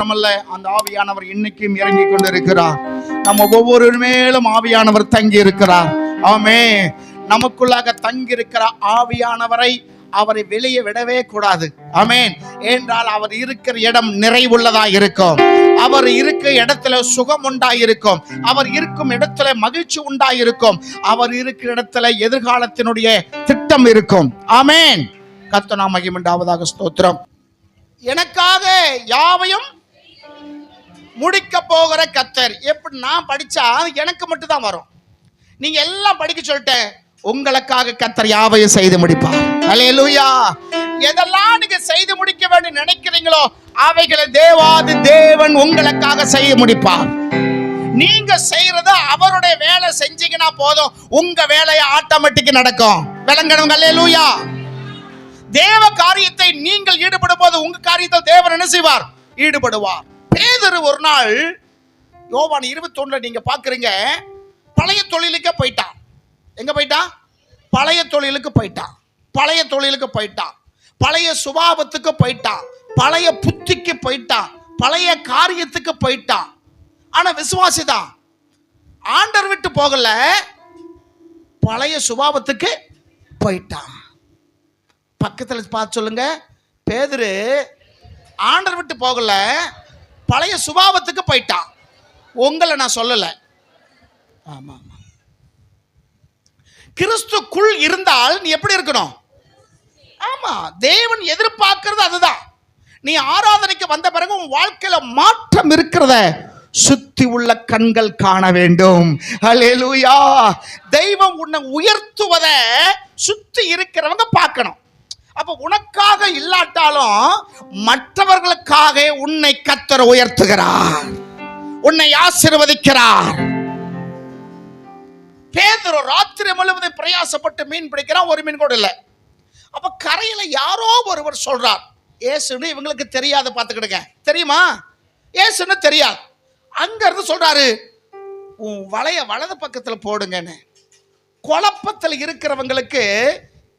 மாத்திரமல்ல, அந்த ஆவியானவர் இன்னைக்கும் இறங்கி கொண்டிருக்கிறார். நம்ம ஒவ்வொரு மேலும் ஆவியானவர் தங்கி இருக்கிறார். ஆமென். நமக்குள்ளாக தங்கி இருக்கிற ஆவியானவரை அவரை வெளியே விடவே கூடாது. ஆமென். என்றால் அவர் இருக்கிற இடம் நிறைவுள்ளதா இருக்கும். அவர் இருக்கிற இடத்துல சுகம் உண்டாயிருக்கும். அவர் இருக்கும் இடத்துல மகிழ்ச்சி உண்டாயிருக்கும். அவர் இருக்கிற இடத்துல எதிர்காலத்தினுடைய திட்டம் இருக்கும். ஆமென். கர்த்தர் நாம மகிமையுண்டாவதாக. ஸ்தோத்திரம். எனக்காக யாவையும் முடிக்க போகிற கர்த்தர். எப்படி நான் படிச்சா எனக்கு மட்டும் தான் வரும். நீங்க எல்லாம் படிக்க சொல்லிட்டு உங்களுக்காக கர்த்தர் யாவையும் செய்து முடிப்பார். அல்லேலூயா. எதெல்லாம் நீங்க செய்து முடிக்க வேண்டும் நினைக்கிறீங்களோ அவைகளை தேவாதி தேவன் உங்களுக்காக செய்து முடிப்பார். நீங்க செய்யறத அவருடைய வேலை செஞ்சீங்கன்னா போதும், உங்க வேலையை ஆட்டோமேட்டிக்கா நடக்கும். விளங்கணும். அல்லேலூயா. தேவ காரியத்தை நீங்கள் ஈடுபடும் போது உங்க காரியத்தில் தேவன் என்ன செய்வார்? ஈடுபடுவார். பேதுரு ஒரு நாள் யோவான் 21 நீங்க பாக்குறீங்க, பழைய தொழிலுக்கு போயிட்டான். எங்க போயிட்டான்? பழைய தொழிலுக்கு போயிட்டான். பழைய தொழிலுக்கு போயிட்டான். பழைய சுபாவத்துக்கு போயிட்டான். பழைய புத்திக்கு போயிட்டான். பழைய காரியத்துக்கு போயிட்டான். ஆனா விசுவாசிதான். ஆண்டவர் விட்டு போகல, பழைய சுபாவத்துக்கு போயிட்டான். பக்கத்துல பார்த்து சொல்லுங்க, பேதுரு ஆண்டவர் விட்டு போகல, பழைய சுபாவத்துக்கு போயிட்டான். உங்களை நான் சொல்லல. ஆமா ஆமா. கிறிஸ்துக்குள் இருந்தால் நீ எப்படி இருக்கணும்? ஆமா, தேவன் எதிர்பார்க்கிறது அதுதான். நீ ஆராதனைக்கு வந்த பிறகு உன் வாழ்க்கையில மாற்றம் இருக்கிறத சுத்தி உள்ள கண்கள் காண வேண்டும். அல்லேலூயா. தெய்வம் உன்னை உயர்த்துவதை சுத்தி இருக்கிறவங்க பார்க்கணும். அப்ப உனக்காக இல்லாட்டாலும் மற்றவர்களுக்காக உன்னை கர்த்தர் உயர்த்துகிறார், உன்னை ஆசீர்வதிக்கிறார். பேதுரு ராத்திரி முழுவதும் பிரயாசப்பட்டு மீன் பிடிக்கிறான், ஒரு மீன் கூட இல்லை. அப்ப கரையில யாரோ ஒருவர் சொல்றார், ஏசுன்னு இவங்களுக்கு தெரியாது, பார்த்துக்கிடுங்க. தெரியுமா? ஏசுன்னு தெரியாது. அங்க இருந்து சொல்றாரு, உன் வலைய வலது பக்கத்துல போடுங்கன்னு. குழப்பத்தில் இருக்கிறவங்களுக்கு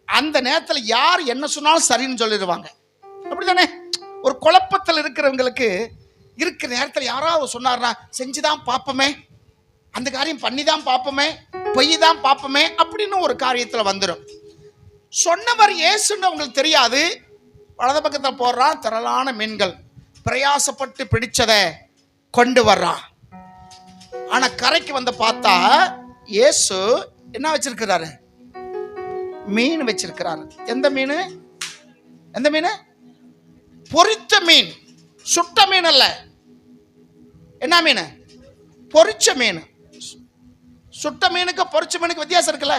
அந்த நேரத்தில் யார் என்ன சொன்னாலும் சரின்னு சொல்லிடுவாங்க. அப்படித்தானே? ஒரு குழப்பத்தில் இருக்கிறவங்களுக்கு இருக்கிற நேரத்தில் யாராவது சொன்னார்னா செஞ்சுதான் பார்ப்போமே, அந்த காரியம் பண்ணி தான் பார்ப்போமே, பொய் தான் பார்ப்போமே அப்படின்னு ஒரு காரியத்தில் வந்துடும். சொன்னவர் ஏசுன்னு அவங்களுக்கு தெரியாது. வலது பக்கத்தில் போடுறான், திரளான மீன்கள், பிரயாசப்பட்டு பிடிச்சதை கொண்டு வர்றான். ஆனா கரைக்கு வந்து பார்த்தா இயேசு என்ன வச்சிருக்கிறாரு? மீன் வச்சிருக்கிறாரு. எந்த மீன்? எந்த மீன்? பொரித்த மீன். சுட்ட மீன் அல்ல. என்ன மீன்? பொரிச்ச மீன். சுட்ட மீனுக்கு பொரிச்ச மீனுக்கு வித்தியாசம் இருக்குல்ல?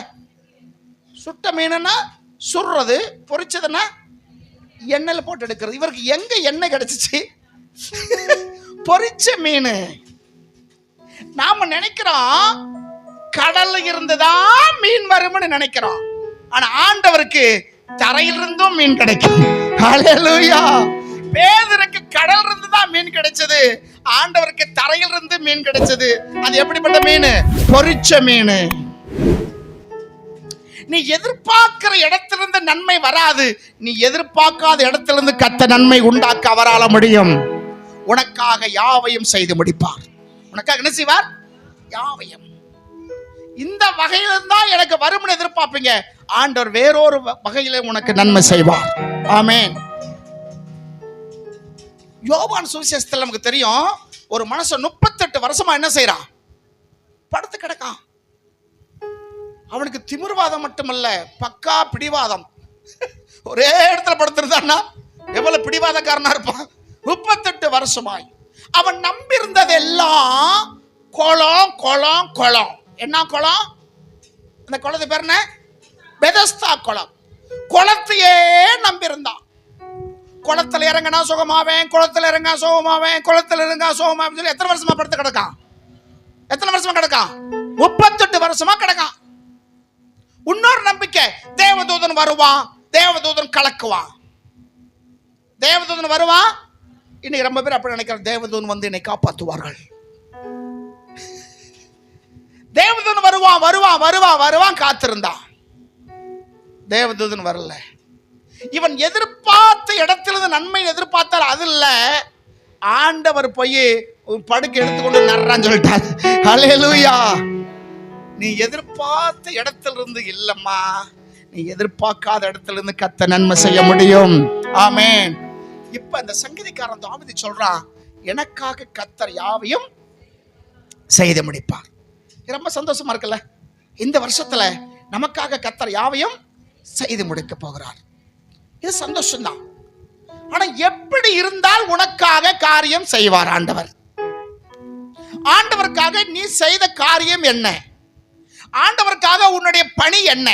சுட்ட மீனுன்னா சுடுறது, பொரிச்சதுன்னா எண்ணெயில் போட்டு எடுக்கிறது. இவருக்கு எங்க எண்ணெய் கிடைச்சிச்சு? பொரிச்ச மீன். நாம நினைக்கிறோம் கடல்ல இருந்துதான் மீன் வரும்னு நினைக்கிறோம். ஆனா ஆண்டவருக்கு தரையிலிருந்தும் மீன் கிடைக்கும். ஹல்லேலூயா. பேதுருக்கு கடல் இருந்து தான் மீன் கிடைச்சது, ஆண்டவருக்கு தரையிலிருந்து மீன் கிடைச்சது. அது எப்படிப்பட்ட மீன்? பொரிச்ச மீன். நீ எதிர்பார்க்கிற இடத்திலிருந்து நன்மை வராது, நீ எதிர்பார்க்காத இடத்திலிருந்து கர்த்தர் நன்மை உண்டாக்க அவரால் முடியும். உனக்காக யாவையும் செய்து முடிப்பார். உனக்காக என்ன செய்வார்? யாவையும். இந்த வகையில தான் எனக்கு வரும்னு எதிர்பார்ப்பீங்க, ஆண்டவர் வேறொரு வகையில உனக்கு நன்மை செய்வார். ஆமென். யோவான் சுவிசேஷத்தில் நமக்கு தெரியும், ஒரு மனுஷன் 38 வருஷமா என்ன செய்யறான்? படுத்து கிடக்கான். அவனுக்கு திமிர்வாதம் மட்டுமல்ல, பக்கா பிடிவாதம். ஒரே இடத்துல படுத்திருந்தான்னா எவ்வளவு பிடிவாதக்காரனா இருப்பான். 38 வருஷமாய் அவன் நம்பி இருந்ததெல்லாம் குளம் குளம் குளம். என்ன குளம்? அந்த குளத்து பேர் என்ன? பெதஸ்தா குளம். குளத்தையே நம்பி இருந்தான். குளத்துல இறங்கினா சுகமாவேன், குளத்துல இறங்க சுகமாவேன், குளத்துல இறங்க சுகமாவேன் சொல்லி எத்தனை வருஷமா படுத்து கிடக்கான்? எத்தனை வருஷமா கிடக்கான்? 38 வருஷமா கிடக்கான். இன்னொரு நம்பிக்கை, தேவதூதன் வருவான், தேவதூதன் கலக்குவான். தேவதூதன் வருவான். இன்னைக்கு ரொம்ப பேர் அப்படி நினைக்கிற, தேவதூதன் வந்து என்னை காப்பாற்றுவார்கள். தேவதூதன் வருவான் வருவான் வருவான் வருவான் காத்திருந்தான். தேவதூதன் வரல. இவன் எதிர்பார்த்த இடத்திலிருந்து நன்மை எதிர்பார்த்தால் அது இல்ல, ஆண்டவர் போய் படுக்கை எடுத்துக்கொண்டு நர்றான்னு சொல்லிட்டார். ஹல்லேலூயா. நீ எதிர்பார்த்த இடத்துல இருந்து இல்லம்மா, நீ எதிர்பார்க்காத இடத்துல இருந்து கர்த்தர் நன்மை செய்ய முடியும். ஆமென். இப்ப அந்த சங்கீதக்காரன் தாவீது சொல்றான், எனக்காக கர்த்தர் யாவையும் செய்து முடிப்பார். ரொம்ப சந்தோஷமா இருக்குல்ல? இந்த வருஷத்துல நமக்காக கர்த்தர் யாவையும் செய்து முடிக்க போகிறார். இது சந்தோஷம்தான். ஆனா எப்படி இருந்தால் உனக்காக காரியம் செய்வார் ஆண்டவர்? ஆண்டவருக்காக நீ செய்த காரியம் என்ன? ஆண்டவருக்காக உன்னுடைய பணி என்ன?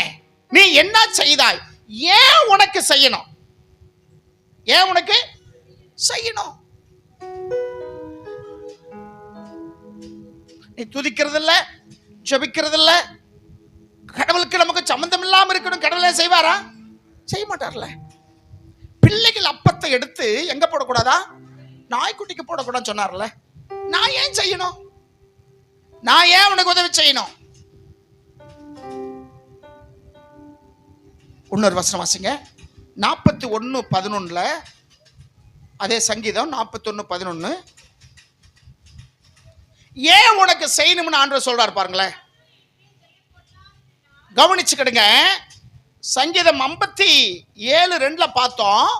நீ என்ன செய்தாய்? ஏன் உனக்கு செய்யணும்? ஏன் உனக்கு செய்யணும்? நீ துதிக்கிறது இல்ல, ஜெபிக்கிறது இல்ல, கடவுளுக்கு நமக்கு சம்பந்தம் இல்லாம இருக்கணும். கடவுளே செய்வாரா? செய்ய மாட்டார்ல. பிள்ளைகள் அப்பத்தை எடுத்து எங்க போடக்கூடாதா? நாய்க்குட்டிக்கு போடக்கூடாதுன்னு சொன்னார்ல. நான் ஏன் செய்யணும்? நான் ஏன் உனக்கு உதவி செய்யணும்? இன்னொரு வசனம் வாசிங்க. 41:11. அதே சங்கீதம் 41:11. ஏன் உனக்கு செய்யணும்னு ஆண்டவர் சொல்றார் பாருங்களேன். கவனிச்சுக்கிடுங்க. சங்கீதம் 57:2 பார்த்தோம்,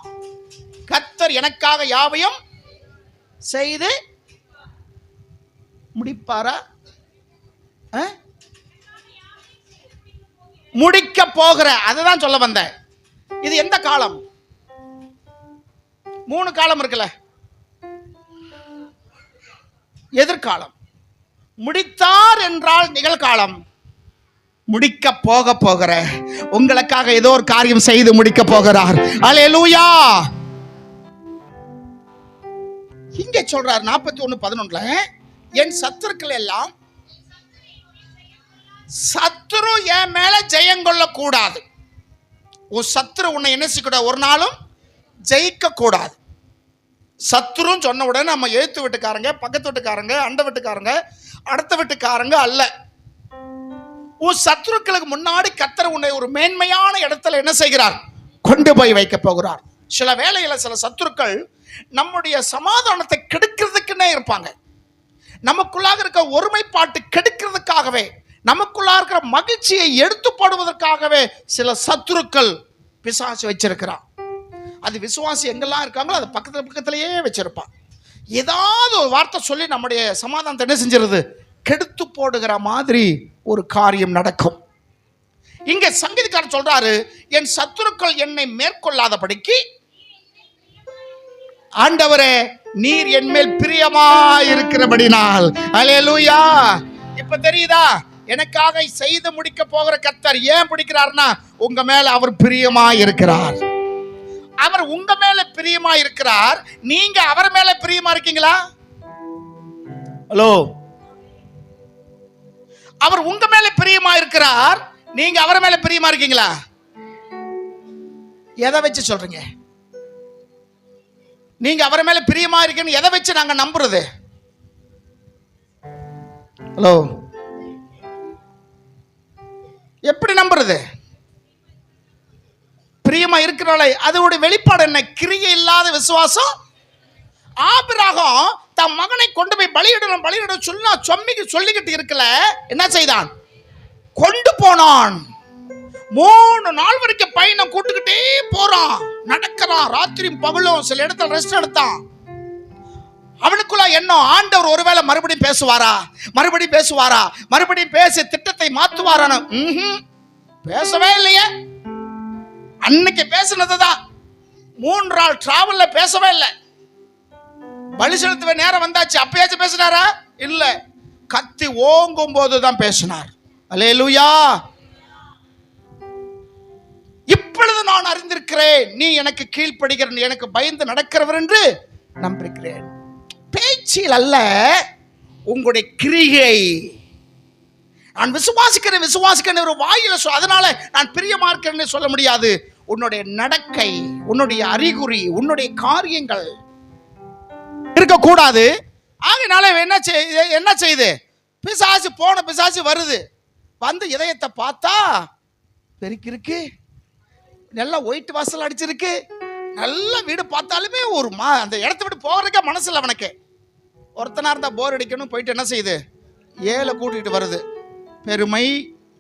கர்த்தர் எனக்காக யாவையும் செய்து முடிப்பாரா? முடிக்க போகிற, அதுதான் சொல்ல வந்தேன். இது எந்த காலம்? 3 காலம் இருக்குல்ல. எதிர்காலம். முடித்தார் என்றால் நிகழ்காலம். முடிக்க போகிற உங்களுக்காக ஏதோ ஒரு காரியம் செய்து முடிக்க போகிறார். அல்லேலூயா. இங்கே சொல்றார் 41:11, என் சத்துருக்கள் எல்லாம், சத்துரு என் மேல ஜெயம் கொள்ள கூடாது. உன் சத்துரு உன்னை என்ன செய்யக்கூடாது? ஒரு நாளும் ஜெயிக்க கூடாது. சத்துருன்னு சொன்ன உடனே நம்ம எழுத்து வீட்டுக்காரங்க, பக்கத்து வீட்டுக்காரங்க, அண்ட வீட்டுக்காரங்க, அடுத்த வீட்டுக்காரங்க அல்ல. உன் சத்துருக்களுக்கு முன்னாடி கர்த்தர் உன்னை ஒரு மேன்மையான இடத்துல என்ன செய்கிறார்? கொண்டு போய் வைக்க போகிறார். சில வேளையில சில சத்துருக்கள் நம்முடைய சமாதானத்தை கெடுக்கிறதுக்குன்னே இருப்பாங்க. நமக்குள்ளாக இருக்க ஒருமைப்பாட்டு கெடுக்கிறதுக்காகவே, நமக்குள்ளாக இருக்கிற மகிழ்ச்சியை எடுத்து போடுவதற்காகவே சில சத்துருக்கள் பிசாசு வச்சிருக்கிறான். அது விசுவாசி எங்கெல்லாம் இருக்காங்களோ அது பக்கத்திலேயே வச்சிருப்பான். ஏதாவது ஒரு வார்த்தை சொல்லி நம்முடைய சமாதானத்தை என்ன செஞ்சிருது? கெடுத்து போடுகிற மாதிரி ஒரு காரியம் நடக்கும். இங்க சங்கீதக்காரர் சொல்றாரு, என் சத்துருக்கள் என்னை மேற்கொள்ளாதபடிக்கு ஆண்டவரே நீர் என் மேல் பிரியமாய் இருக்கிறபடினால். அல்லேலூயா. இப்ப தெரியுதா எனக்காக செய்து முடிக்க போகிற கர்த்தர் ஏன் பிடிக்கிறார்னா, உங்க மேல அவர் பிரியமாய் இருக்கிறார். அவர் உங்க மேல பிரியமா இருக்கிறார். நீங்க அவர் மேல பிரியமா இருக்கீங்களா? ஹலோ. அவர் உங்க மேல பிரியமா இருக்கிறார். நீங்க அவர் மேல பிரியமா இருக்கீங்களா? எதை வச்சு சொல்றீங்க? நீங்க அவர் மேல பிரியமா இருக்கீங்கன்னு எதை வச்சு நாங்க நம்புறது? ஹலோ. எப்படி நம்புறது? பிரியமா இருக்கிறாளே அதோட வெளிப்பாடு என்ன? கிரியை இல்லாத விசுவாசம். ஆபிரகாம் தன் மகனை கொண்டு போய் பலியிடணும் சொன்னா சொல்லிக்கிட்டு இருக்கல, என்ன செய்தான்? கொண்டு போனான். 3 நாள் வரைக்கும் பையனை கூட்டுக்கிட்டே போறான், நடக்கிறான், ராத்திரியும் பகலும், சில இடத்துல ரெஸ்ட் எடுத்தான். அவனுக்குள்ள என்ன? ஆண்டவர் ஒருவேளை மறுபடியும் பேசுவாரா, மறுபடியும் பேசி திட்டத்தை மாத்துவாரான? பேசவே இல்லையே. அன்னைக்கு பேசினதுதான் 3 நாள் டிராவல்ல பேசவே இல்லை. பலி செலுத்துவ நேரம் வந்தாச்சு, அப்பயாச்சும் பேசினாரா? இல்ல. கத்தி ஓங்கும் போதுதான் பேசினார். அல்லேலூயா. இப்பொழுது நான் அறிந்திருக்கிறேன், நீ எனக்கு கீழ்ப்படுகிற, எனக்கு பயந்து நடக்கிறவர் என்று நம்பியிருக்கிறேன். பேச்சில் அல்ல, உங்களுடைய கிரியை. நான் விசுவாசிக்கிறேன் ஒரு வாயில அதனால நான் பிரியமா இருக்கிறேன்னு சொல்ல முடியாது. உன்னுடைய நடக்கை, உன்னுடைய அறிகுறி, உன்னுடைய காரியங்கள் இருக்கக்கூடாது. ஆகினால என்ன செய்யுது? பிசாசு வருது. வந்து இதயத்தை பார்த்தா பெருக்கி இருக்கு, நல்லா ஒயிட் வாசல் அடிச்சிருக்கு, நல்ல வீடு பார்த்தாலுமே ஒரு அந்த இடத்த விட்டு போகிறதுக்கே மனசு இல்லை அவனுக்கு. ஒருத்தனா இருந்தால் போர் அடிக்கணும், போயிட்டு என்ன செய்யுது, 7 கூட்டிகிட்டு வருது. பெருமை,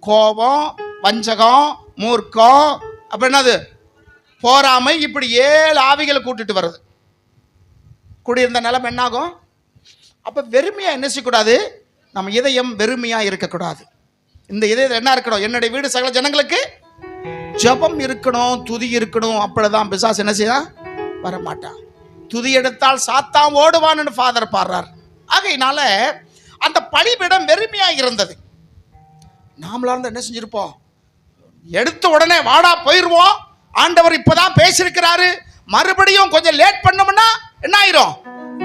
கோபம், வஞ்சகம், மூர்க்கம், அப்போ என்னது, போராமை, இப்படி 7 ஆவிகளை கூட்டிட்டு வருது. குடியிருந்த நிலம் என்னாகும்? அப்போ வெறுமையாக என்ன செய்யக்கூடாது, நம்ம இதயம் வெறுமையாக இருக்கக்கூடாது. இந்த இதயம் என்ன இருக்கணும், என்னுடைய வீடு சகல ஜனங்களுக்கு ஜபம் இருக்கணும், துதி இருக்கணும். அப்படிதான் பிசாசு என்ன செய்ய வரமாட்டான். துதி எடுத்தால் சாத்தான் ஓடுவான்னு ஃபாதர் பாடுறார். ஆகையினால அந்த பலிபீடம் வெறுமையா இருந்தது. நாமளா இருந்தா என்ன செஞ்சிருப்போம், எடுத்த உடனே வாடா போயிருவோம், ஆண்டவர் இப்பதான் பேசியிருக்கிறாரு, மறுபடியும் கொஞ்சம் லேட் பண்ணோம்னா என்ன ஆயிரும்,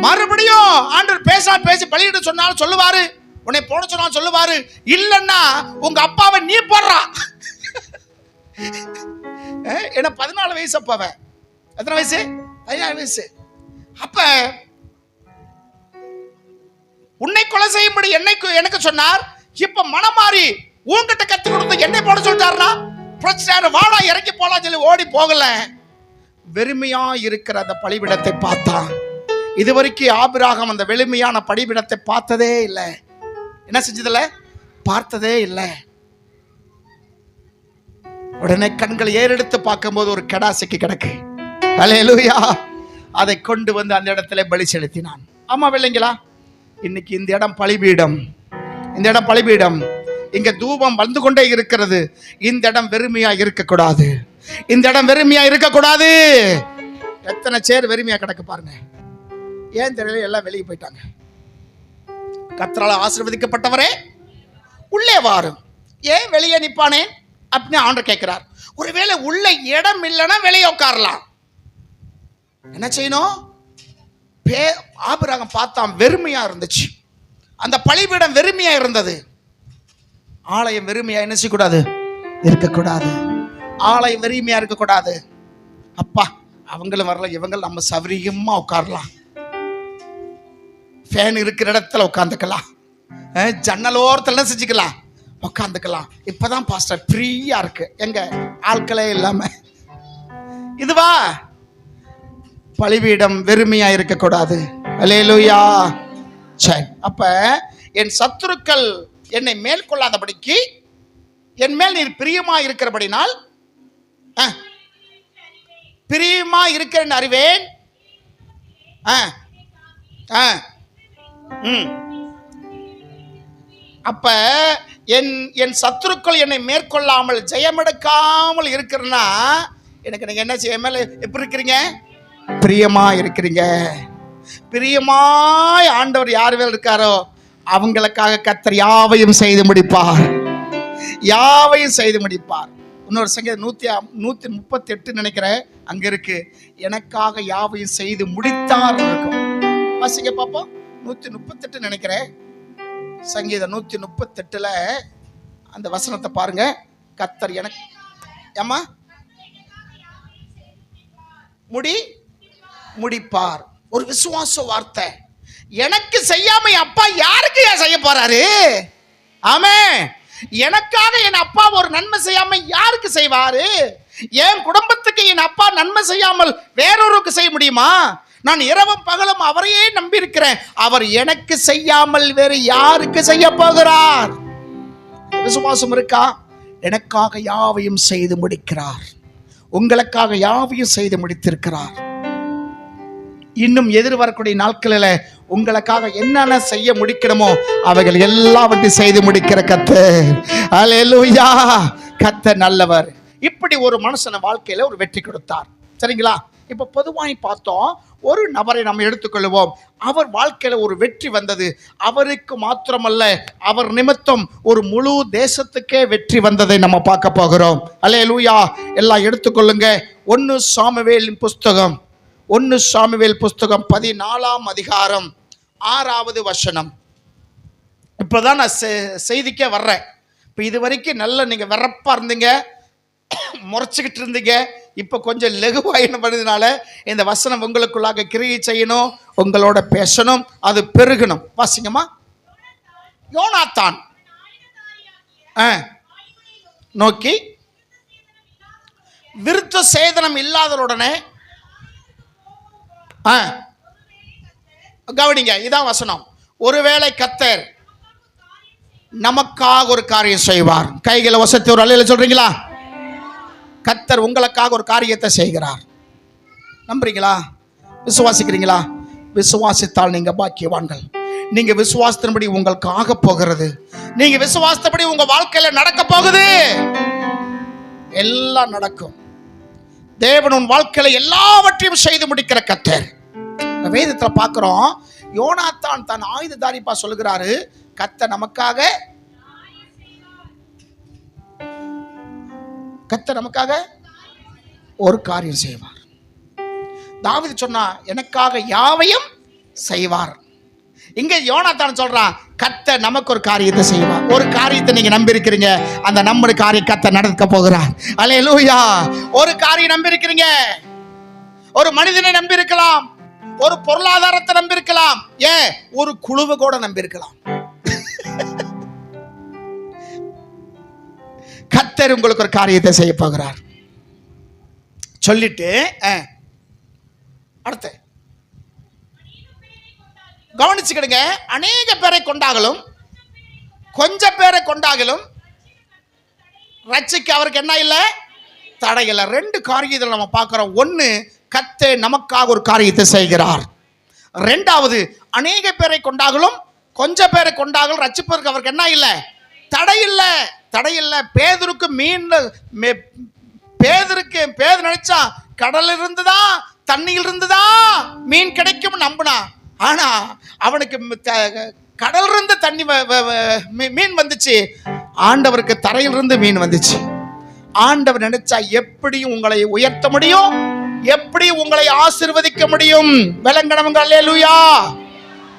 மறுபடியும் ஆண்டவர் பேசி பலியிட சொன்னாலும் சொல்லுவாரு, உன்னை போட சொன்னாலும் சொல்லுவாரு. இல்லைன்னா உங்க அப்பாவை நீ போடுறா. என்ன 14 வயசு அப்பாவ, எத்தனை வயசு, 14 வயசு. அப்ப உன்னை கொலை செய்யும்படி எனக்கு சொன்னார், இப்ப மனம் மாறி உன்கிட்ட கத்து கொடுத்து என்னை போட சொல்லிட்டாருனா பிரச்சனை, வாடா இறங்கி போலாம் சொல்லி ஓடி போகல. வெறுமையா இருக்கிற அந்த பலிபீடத்தை பார்த்தான். இதுவரைக்கும் ஆபிரகாம் அந்த வெறுமையான பலிபீடத்தை பார்த்ததே இல்லை. என்ன செஞ்சதில்ல, பார்த்ததே இல்லை. உடனே கண்களை ஏறெடுத்து பார்க்கும்போது ஒரு கெடா சிக்கி கிடக்கு. அல்லேலூயா. அதை கொண்டு வந்து அந்த இடத்துல பலி செலுத்தினான். ஆமா இல்லைங்களா? இன்னைக்கு இந்த இடம் பலிபீடம், இந்த இடம் பலிபீடம். இங்க தூபம் வந்து கொண்டே இருக்கிறது. இந்த இடம் வெறுமையா இருக்கக்கூடாது, இந்த இடம் வெறுமையா இருக்கக்கூடாது. எத்தனை சேர் வெறுமையா கிடக்கு பாருங்க. ஏன் தெரியல, எல்லாம் வெளியே போயிட்டாங்க. கர்த்தரால் ஆசீர்வதிக்கப்பட்டவரே உள்ளே வாரும், ஏன் வெளியே நிப்பானே அப்படின்னு ஆண்டவர் கேட்கிறார். ஒருவேளை உள்ள இடம் இல்லைன்னா வெளியே உட்காரலாம். என்ன செய்யணும்? ஆபிரகாம் பார்த்தான், வெறுமையா இருந்துச்சு. அந்த பலிபீடம் வெறுமையா இருந்தது. ஆலயம் வெறுமையா என்ன செய்யக்கூடாது, இருக்கக்கூடாது. ஆலயம் வெறுமையா இருக்கக்கூடாது. அப்பா அவங்களும் வரல, இவங்க நம்ம சௌரியமா உட்காரலாம், ஃபேன் இருக்கிற இடத்துல உட்காந்துக்கலாம், ஜன்னலோரத்துல செஞ்சுக்கலாம், உட்காந்துக்கலாம். இப்பதான் பாஸ்டர் ஃப்ரீயா இருக்கு, எங்க ஆட்களே இல்லாம. இதுவா பலிபீடம் வெறுமையா இருக்கக்கூடாது. அல்லேலூயா. சரி, அப்ப என் சத்துருக்கள் என்னை மேற்கொள்ளாதபடிக்கு என் மேல் நீர் பிரியமா இருக்கிறபடினால், பிரியமா இருக்கிறேன் அறிவேன். அப்ப என் சத்துருக்கள் என்னை மேற்கொள்ளாமல் ஜெயமெடுக்காமல் இருக்கிறன்னா எனக்கு நீங்க என்ன செய்ய, மேல எப்படி இருக்கிறீங்க, பிரியமா இருக்கிறீங்க. பிரியமாய் ஆண்டவர் யார் மேல் இருக்காரோ அவங்களுக்காக கர்த்தர் யாவையும் செய்து முடிப்பார், யாவையும் செய்து முடிப்பார். இன்னொரு சங்கீதம் 138 நினைக்கிறேன், அங்க இருக்கு, எனக்காக யாவையும் செய்து முடித்தார் இருக்கும். வாசிங்க பாப்போம். 138 நினைக்கிறேன், சங்கீதம் 138ல அந்த வசனத்தை பாருங்க. கர்த்தர் எனக்கு ஏமா முடிப்பார். ஒரு விசுவாச வார்த்தை. எனக்கு செய்யாம அப்பா யாருக்கு ஏன் செய்ய போறாரு? ஆமென். எனக்காக என் அப்பா ஒரு நன்மை செய்யாம யாருக்கு செய்வாரு? என் குடும்பத்துக்கு என் அப்பா நன்மை செய்யாமல் வேறொருக்கு செய்ய முடியுமா? நான் இரவும் பகலும் அவரையே நம்பி இருக்கிறேன். அவர் எனக்கு செய்யாமல் வேறு யாருக்கு செய்ய போகிறார்? விசுவாசம் இருக்கா? எனக்காக யாவையும் செய்து முடிக்கிறார், உங்களுக்காக யாவையும் செய்து முடித்திருக்கிறார். இன்னும் எதிர்வரக்கூடிய நாட்களில் உங்களுக்காக என்னென்ன செய்ய முடிக்கணுமோ அவைகள் எல்லாவற்றையும் செய்து முடிக்கிற கர்த்தர். அல்லேலூயா. கர்த்தர் நல்லவர். இப்படி ஒரு மனுஷன வாழ்க்கையில ஒரு வெற்றி கொடுத்தார். சரிங்களா? இப்ப பொதுவாய் பார்த்தோம், ஒரு நபரை நம்ம எடுத்துக்கொள்வோம். அவர் வாழ்க்கையில ஒரு வெற்றி வந்தது. அவருக்கு மாத்திரமல்ல, அவர் நிமித்தம் ஒரு முழு தேசத்துக்கே வெற்றி வந்ததை நம்ம பார்க்க போகிறோம். அல்லேலூயா. எல்லாம் எடுத்துக்கொள்ளுங்க. 1 சாமுவேலின் புஸ்தகம், 1 சாமுவேல் புஸ்தகம் 14ஆம் அதிகாரம் 6வது வசனம். இப்பதான் நான் செய்திக்கே வர்றேன். இப்போ இது வரைக்கும் நல்ல நீங்க வெறப்பா இருந்தீங்க, முறைச்சிக்கிட்டு இருந்தீங்க. இப்போ கொஞ்சம் லெகுவாயினதுனால இந்த வசனம் உங்களுக்குள்ளாக கிரியை செய்யணும், உங்களோட பேசணும், அது பெருகணும். வாசிங்கம்மா. யோனாத்தான் நோக்கி விருத்த சேதனம் இல்லாதவுடனே கவனிங்க, இதான் வசனம். ஒருவேளை கர்த்தர் நமக்காக ஒரு காரியம் செய்வார். கைகளை வசத்தி ஒரு அல்லையில சொல்றீங்களா? கர்த்தர் உங்களுக்காக ஒரு காரியத்தை செய்கிறார். நம்புறீங்களா? விசுவாசிக்கிறீங்களா? விசுவாசித்தால் நீங்க பாக்கியவான்கள். நீங்க விசுவாசத்தின்படி உங்களுக்கு ஆக போகிறது. நீங்க விசுவாசத்தபடி உங்க வாழ்க்கையில நடக்க போகுது. எல்லாம் நடக்கும். தேவன் உன் வாழ்க்கையில எல்லாவற்றையும் செய்து முடிக்கிற கர்த்தர். வேதத்துல பார்க்கிறோம், யோனாத்தான் தன் ஆயுததாரிப்பா சொல்லுகிறாரு, கர்த்தர் நமக்காக ஒரு காரியம் செய்வார். தாவீது சொன்னா, எனக்காக யாவையும் செய்வார். இங்க யோனாத்தான் சொல்றான், கர்த்தர் நமக்கு ஒரு காரியத்தை செய்வார். ஒரு காரியத்தை நீங்க நம்பி இருக்கிறீங்க, அந்த நம்ம காரியம் கர்த்தர் நடக்க போகிறார். அல்லேலூயா. ஒரு காரியம் நம்பி இருக்கிறீங்க. ஒரு மனிதனை நம்பி இருக்கலாம், ஒரு பொருளாதாரத்தை நம்பி இருக்கலாம், ஏன் ஒரு குழுவை கூட நம்பி இருக்கலாம். கர்த்தர் உங்களுக்கு ஒரு காரியத்தை செய்ய போகிறார் சொல்லிட்டு அடுத்து கவனிச்சுக்கிடுங்க. அநேக பேரை கொண்டாகலும் கொஞ்சம் பேரை கொண்டாகலும் ரட்சிக்க அவருக்கு என்ன இல்லை? தடை இல்லை. ரெண்டு காரியத்தில் நம்ம பார்க்கிறோம். ஒன்று, கர்த்தர் நமக்காக ஒரு காரியத்தை செய்கிறார். ரெண்டாவது, அநேக பேரை கொண்டாகலும் கொஞ்சம் பேரை கொண்டாகலும் ரட்சிப்பதற்கு அவருக்கு என்ன இல்லை? தடை இல்லை. தடை இல்லை. பேதுருக்கு பேது நினைச்சா கடல் இருந்துதான் தண்ணியில் இருந்துதான் மீன் கிடைக்கும் நம்பினா. ஆனா அவனுக்கு கடல் இருந்து தண்ணி மீன் வந்துச்சு, ஆண்டவருக்கு தரையிலிருந்து மீன் வந்துச்சு. ஆண்டவர் நினைச்சா எப்படியும் உங்களை உயர்த்த முடியும், எப்படி உங்களை ஆசீர்வதிக்க முடியும். விளங்கணவங்க அல்லேலூயா,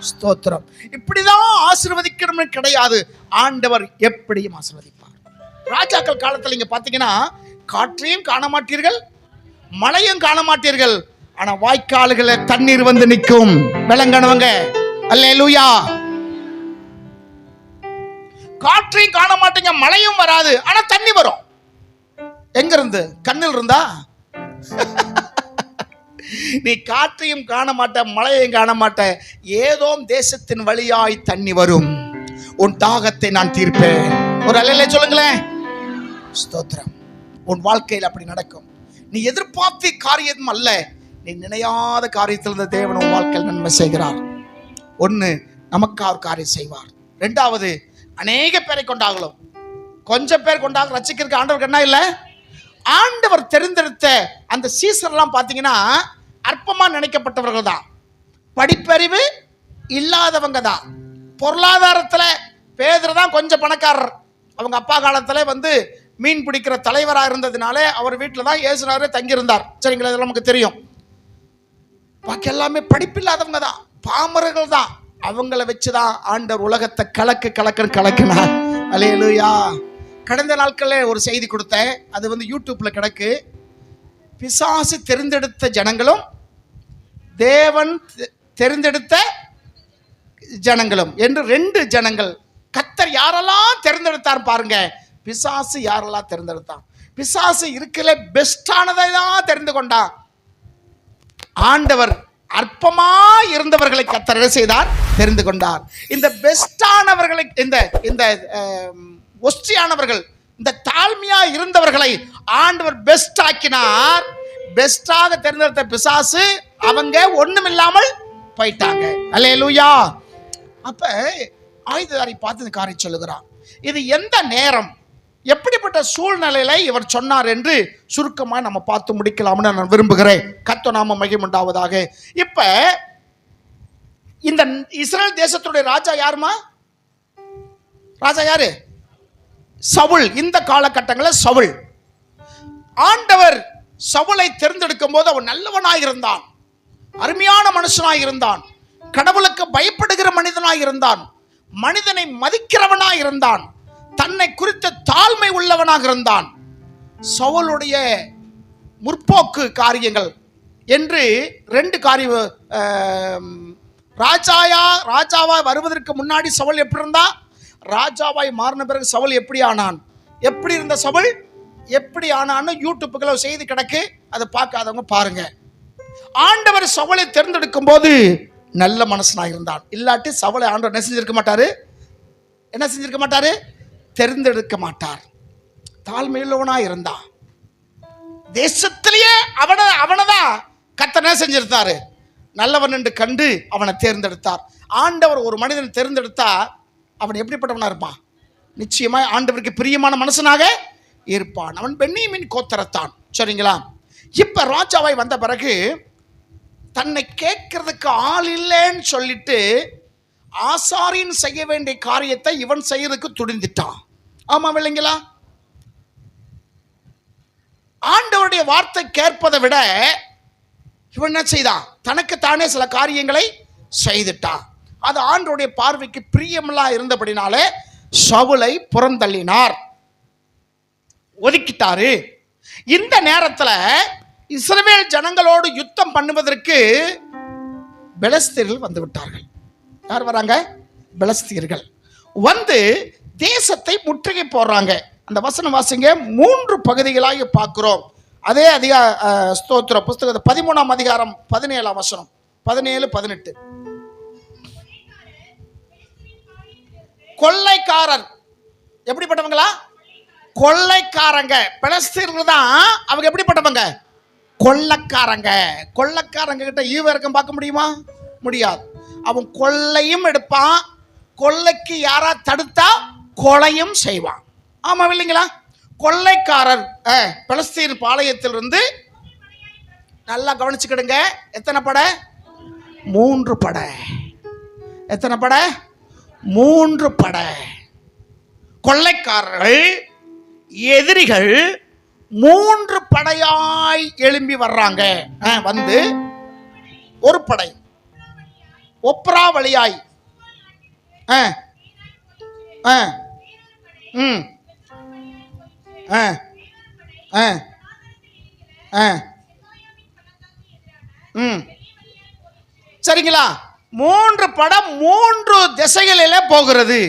ஸ்தோத்திரம். இப்படிதான் ஆசீர்வதிக்கணும்னு கிடையாது, ஆண்டவர் எப்படியும் ஆசீர்வதிப்பார். ராஜாக்கள் காலத்துல நீங்க பாத்தீங்கன்னா, காற்றையும் காண மாட்டீர்கள், மழையும் காண மாட்டீர்கள், ஆனா வாய்க்கால்கள தண்ணீர் வந்து நிற்கும். விளங்கணவங்க அல்லேலூயா. காற்றையும் காண மாட்டீங்க, மழையும் வராது, ஆனா தண்ணி வரும். எங்க இருந்து? கண்ணில் இருந்தா. நீ காற்றையும் காண மாட்ட, மழையையும் காண மாட்ட, ஏதோ தேசத்தின் வழியாய் தண்ணி வரும். உன் தாகத்தை நான் தீர்ப்பேன். ஒரு அல்லேலூயா சொல்லுங்களேன். ஸ்தோத்திரம். உன் வாழ்க்கையில் அப்படி நடக்கும். நீ எதிர்பார்த்த காரியம் அல்ல, நீ நினையாத காரியத்தில் தேவன் உன் வாழ்க்கையில் நன்மை செய்கிறார். ஒன்று, நமக்கு ஒரு காரியம் செய்வார். ரெண்டாவது, அநேக பேரை கொண்டாகலும் கொஞ்சம் பேர் கொண்டாக ரட்சிக்கிறதுக்கு ஆண்டவருக்கு என்ன இல்லை? ஆண்டவர் தெரிந்தெடுத்த அந்த சீசர்லாம் பார்த்தீங்கன்னா அற்பமா நினைக்கப்பட்டவர்கள் தான், படிப்பறிவு இல்லாதவங்க தான், பொருளாதாரத்தில் பேதுரு தான் கொஞ்சம் பணக்காரர். அவங்க அப்பா காலத்தில் மீன் பிடிக்கிற தலைவராக இருந்ததுனால அவர் வீட்டில் தான் இயேசுநாதரே தங்கியிருந்தார். சரிங்களா? இதெல்லாம் நமக்கு தெரியும். பாக்கி எல்லாமே படிப்பில்லாதவங்க தான், பாமரர்கள் தான். அவங்கள வச்சுதான் ஆண்டவர் உலகத்தை கலக்குனார். அல்லேலூயா. கடந்த நாட்களில் ஒரு செய்தி கொடுத்தேன், அது யூடியூப்ல கிடக்கு. பிசாசு தெரிந்தெடுத்த ஜனங்களும் தேவன் தெரிந்தெடுத்த ஜனங்களும் என்று ரெண்டு ஜனங்கள். கர்த்தர் யாரெல்லாம் தெரிந்தெடுத்தார் பாருங்க, பிசாசு யாரெல்லாம் தெரிந்தெடுத்தான். பிசாசு இருக்கல பெஸ்டானதை தான் தெரிந்து கொண்டான். ஆண்டவர் அற்பமா இருந்தவர்களை கர்த்தர் செய்தார், தெரிந்து கொண்டார். இந்த பெஸ்டானவர்களை, இந்த ஒஸ்டியானவர்கள், இந்த தாழ்மையா இருந்தவர்களை ஆண்டவர் பெஸ்ட் ஆக்கினார். பெஸ்டாக தெரிந்தெடுத்த பிசாசு அவங்க ஒண்ணுமில்லாமல் போயிட்டாங்க. அல்லேலூயா. அப்ப ஆயுததாரி பார்த்து இந்த காரியம் சொல்லுகிறார். இது எந்த நேரம், எப்படிப்பட்ட சூழ்நிலையில இவர் சொன்னார் என்று சுருக்கமா நம்ம பார்த்து முடிக்கலாம்னு நான் விரும்புகிறேன். கர்த்தர் நாம மகிமை உண்டாவதாக. இப்ப இந்த இஸ்ரேல் தேசத்துடைய ராஜா யாருமா? ராஜா யாரு? சவுல். இந்த காலகட்டங்களில் சவுல். ஆண்டவர் சவுலை தேர்ந்தெடுக்கும் போது அவன் நல்லவனாய் இருந்தான், அருமையான மனுஷனாய் இருந்தான், கடவுளுக்கு பயப்படுகிற மனிதனாய் இருந்தான், மனிதனை மதிக்கிறவனாய் இருந்தான், தன்னை குறித்த தாழ்மை உள்ளவனாக இருந்தான். சவுலுடைய முற்போக்கு காரியங்கள் என்று ரெண்டு காரியம். ராஜாவாய் வருவதற்கு முன்னாடி சவுல் எப்படி இருந்தா, ராஜாவாய் மாறின பிறகு சவுல் எப்படி ஆனான், எப்படி இருந்த சவுல் எப்படி ஆனான்னு யூடியூப்புக்குள்ள செய்தி கிடக்கு, அதை பார்க்காதவங்க பாருங்க. ஆண்டவர் சவுலை தேர்ந்தெடுக்கும் போது நல்ல மனசனா இருந்தான். இல்லாட்டி சவுலை ஆண்டவர் என்ன செஞ்சிருக்க மாட்டாரு? தேர்ந்தெடுக்க மாட்டார். தாழ்மையுள்ளவனா இருந்தான். தேசத்திலேயே அவனதான் கர்த்தர் என்ன செஞ்சிருந்தாரு? நல்லவன் என்று கண்டு அவனை தேர்ந்தெடுத்தார். ஆண்டவர் ஒரு மனிதன் தேர்ந்தெடுத்தா அவன் எப்படிப்பட்டவனா இருப்பான்? நிச்சயமா ஆண்டவருக்கு பிரியமான மனுஷனாக இருப்பான். அவன் பென்னியமின் கோத்திரத்தான். சரிங்களா? இப்ப ராஜாவாய் வந்த பிறகு தன்னை கேட்கறதுக்கு ஆள் இல்லைன்னு சொல்லிட்டு ஆசாரியன் செய்ய வேண்டிய காரியத்தை இவன் செய்யறதுக்கு துணிந்துட்டான். ஆமா இல்லைங்களா? ஆண்டவருடைய வார்த்தை கேட்பதை விட இவன் என்ன செய்தான்? தனக்கு தானே சில காரியங்களை செய்துட்டான். அது ஆண்டவருடைய பார்வைக்கு பிரியமில்லா இருந்தபடினாலே சவுலை புறந்தள்ளினார், ஒதுக்கிட்டாரு. இந்த நேரத்தில் இஸ்ரவேல் ஜனங்களோடு யுத்தம் பண்ணுவதற்கு பெலிஸ்தியர்கள் வந்து விட்டார்கள். யார் வராங்க? பெலிஸ்தியர்கள் வந்து தேசத்தை முற்றுகை போடுறாங்க. அந்த வசனம் வாசிங்க. 3 பகுதிகளாக பார்க்கிறோம். அதே ஸ்தோத்திர புஸ்தகத்தை 13ஆம் அதிகாரம் 17ஆம் வசனம், 17, 18. கொள்ளைக்காரர் எப்படிப்பட்டவங்களா? கொள்ளைக்காரங்க. பெலிஸ்தியர்கள் தான் அவங்க எப்படிப்பட்டவங்க? கொள்ளைக்காரங்க. கொள்ளைக்காரங்க கிட்ட ஈவரக்கம் பார்க்க முடியுமா? முடியாது. அவன் கொள்ளையும் எடுப்பான், கொள்ளைக்கு யாரா தடுத்தா கொலையும் செய்வான். ஆமா இல்லைங்களா? கொள்ளைக்காரர் பெலிஸ்தீன் பாளையத்திலிருந்து நல்லா கவனிச்சுக்கிடுங்க. எத்தனை படை? 3 படை. எத்தனை படை? 3 படை. கொள்ளைக்காரர்கள் எதிரிகள் 3 படையாய் எழும்பி வர்றாங்க. வந்து ஒரு படை ஒப்ரா வழியாய், சரிங்களா? 3 படம் 3 திசைகளிலே போகிறது.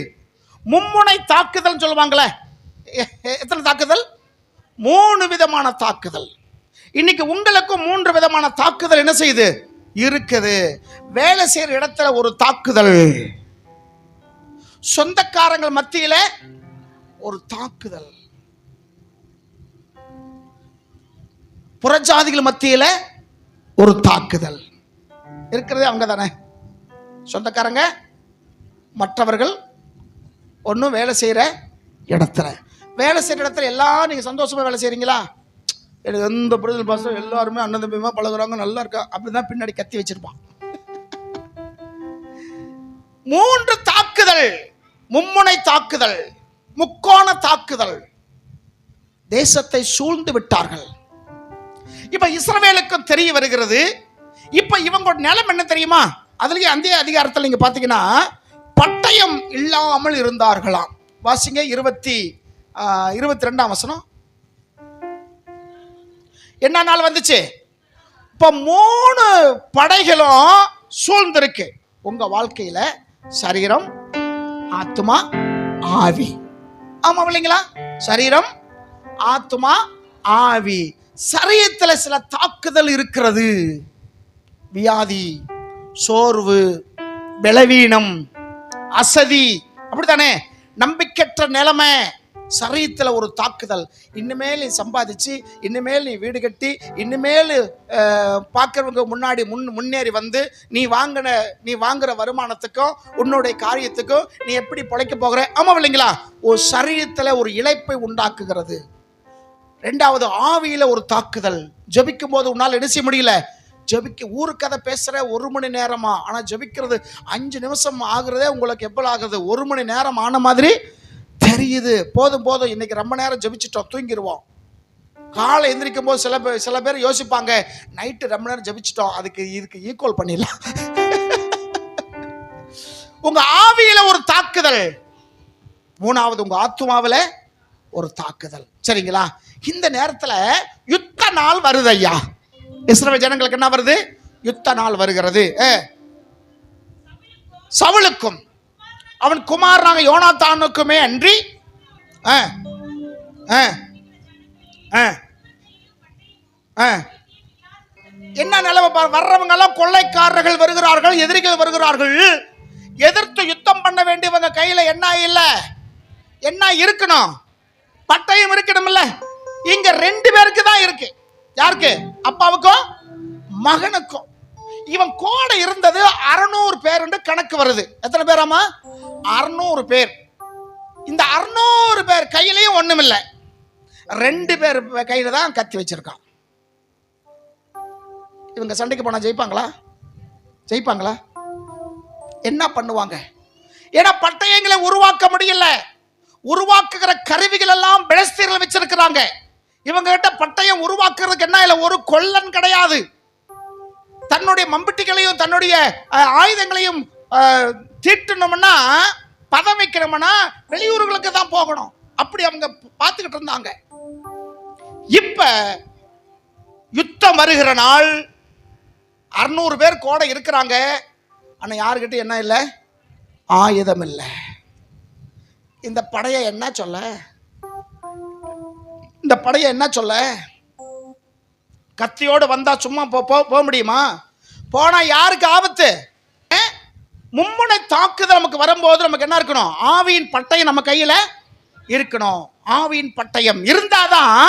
மும்முனை தாக்குதல் சொல்லுவாங்களே. எத்தனை தாக்குதல்? 3 விதமான தாக்குதல். இன்னைக்கு உங்களுக்கும் 3 விதமான தாக்குதல் என்ன செய்யுது? இருக்குது. வேலை செய்யற இடத்துல ஒரு தாக்குதல், சொந்தக்காரங்கள் மத்தியில ஒரு தாக்குதல், புறஜாதிகள் மத்தியில ஒரு தாக்குதல் இருக்கிறது. அவங்க தானே சொந்தக்காரங்க. மற்றவர்கள் ஒன்றும் வேலை செய்யற இடத்துல, வேலை செய்யற இடத்துல எல்லாம் நீங்க சந்தோஷமா வேலை செய்றீங்களா? எனக்கு எந்த புரிதல் பாசம், எல்லாருமே அண்ணன் தம்பிமா பழகுறாங்க, நல்லா இருக்கா, அப்படிதான் பின்னாடி கத்தி வச்சிருப்பான். 3 தாக்குதல், மும்முனை தாக்குதல், முக்கோண தாக்குதல். தேசத்தை சூழ்ந்து விட்டார்கள். இப்ப இஸ்ரவேலுக்கும் தெரிய வருகிறது. இப்ப இவங்களோட நிலம் என்ன தெரியுமா? அதுலயே அந்த அதிகாரத்தில் நீங்க பாத்தீங்கன்னா பட்டயம் இல்லாமல் இருந்தார்களாம். வாசிங்க 22ஆம் வசனம். என்ன நாள் வந்துச்சு? இப்ப 3 படைகளும் சூழ்ந்திருக்கு உங்க வாழ்க்கையில. சரீரம், ஆத்மா, ஆவி. ஆமா இல்லைங்களா? சரீரம், ஆத்மா, ஆவி. சரீரத்தில் சில தாக்குதல் இருக்கிறது. வியாதி, சோர்வு, பலவீனம், அசதி, அப்படித்தானே? நம்பிக்கையற்ற நிலைமை. சரீரத்தில் ஒரு தாக்குதல். இனிமேல் நீ சம்பாதிச்சு, இனிமேல் நீ வீடு கட்டி, இனிமேல் பார்க்கறவங்க முன்னாடி முன்னேறி வந்து நீ வாங்குற வருமானத்துக்கும் உன்னுடைய காரியத்துக்கும் நீ எப்படி பிழைக்க போகிற? ஆமா இல்லைங்களா? ஒரு சரீரத்தில் ஒரு இழைப்பை உண்டாக்குகிறது. 2வது ஆவியில ஒரு தாக்குதல். ஜெபிக்கும் போது உன்னால் என்ன செய்ய முடியல? ஜெபிக்க ஊருக்கதை பேசுற 1 மணி நேரமா, ஆனா ஜெபிக்கிறது 5 நிமிஷம் ஆகுறதே உங்களுக்கு எவ்வளவு ஆகுது? 1 மணி நேரம் ஆன மாதிரி தெரியுது. போதும் இன்னைக்கு ரொம்ப நேரம் ஜெபிச்சிட்டோம், தூங்கிடுவோம். காலை எந்திரிக்கும் போது சில பேர் யோசிப்பாங்க, நைட்டு ரொம்ப நேரம் ஜெபிச்சிட்டோம், இதுக்கு ஈக்குவல் பண்ணிடலாம். உங்க ஆவியில ஒரு தாக்குதல். 3வது உங்க ஆத்துமாவில ஒரு தாக்குதல். சரிங்களா? இந்த நேரத்துல யுத்த நாள் வருது ஐயா. இஸ்ரவேல் ஜனங்களுக்கு என்ன வருது? யுத்த நாள் வருகிறது. சவுலுக்கும் அவன் குமாரனாக யோனாத்தானுக்குமே அன்றி என்ன நிலைமை வர்றவங்க எல்லாம் கொள்ளைக்காரர்கள் வருகிறார்கள், எதிரிகள் வருகிறார்கள். எதிர்த்து யுத்தம் பண்ண வேண்டியவங்க கையில என்ன இல்ல, என்ன இருக்கணும், பட்டயம் இருக்கணும்ல. இங்க 2 பேருக்கு தான் இருக்கு. யாருக்கு? அப்பாவுக்கும் மகனுக்கும். இவன் கூட இருந்தது 600 பேர் என்று கணக்கு வருது. எத்தனை பேராமா? 600 பேர். இந்த 600 பேர் கையிலையும் ஒண்ணுமில்லை, 2 பேர் கையில தான் கத்தி வச்சிருக்கான். இவங்க சண்டைக்கு போனா ஜெயிப்பாங்களா? ஜெயிப்பாங்களா? என்ன பண்ணுவாங்க? ஏன்னா பட்டயங்களை உருவாக்க முடியல. உருவாக்குகிற கருவிகள் எல்லாம் பெலிஸ்தீர்கள் வச்சிருக்கிறாங்க. இவங்க கிட்ட பட்டயம் உருவாக்குறதுக்கு என்ன இல்ல, ஒரு கொல்லன் கிடையாது. தன்னுடைய மம்பட்டிகளையும் தன்னுடைய ஆயுதங்களையும் தீட்டணும்னா, பதம் வைக்கணும்னா வெளியூர்களுக்கு தான் போகணும். அப்படி அவங்க பார்த்துக்கிட்டு இருந்தாங்க. இப்ப யுத்தம் வருகிற நாள் 600 பேர் கூட இருக்கிறாங்க. ஆனா யாருக்கிட்ட என்ன இல்லை, ஆயுதம் இல்லை. இந்த படைய என்ன சொல்ல, இந்த படைய என்ன சொல்ல? கத்தியோடு வந்தா சும்மா போக முடியுமா? போனா யாருக்கு ஆபத்து? மும்முனை தாக்குதல் நமக்கு வரும்போது நமக்கு என்ன இருக்கணும்? ஆவியின் பட்டயம் நம்ம கையில இருக்கணும். ஆவியின் பட்டயம் இருந்தாதான்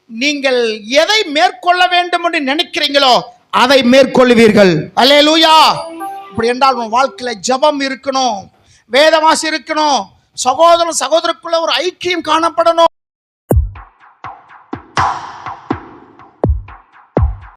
நீங்கள் எதை மேற்கொள்ள வேண்டும் என்று நினைக்கிறீங்களோ அதை மேற்கொள்வீர்கள். அல்லேலூயா. இப்படி என்றால் உன் வாழ்க்கையில ஜெபம் இருக்கணும், வேதவாசி இருக்கணும், சகோதரன் சகோதரருக்குள்ள ஒரு ஐக்கியம் காணப்படணும்.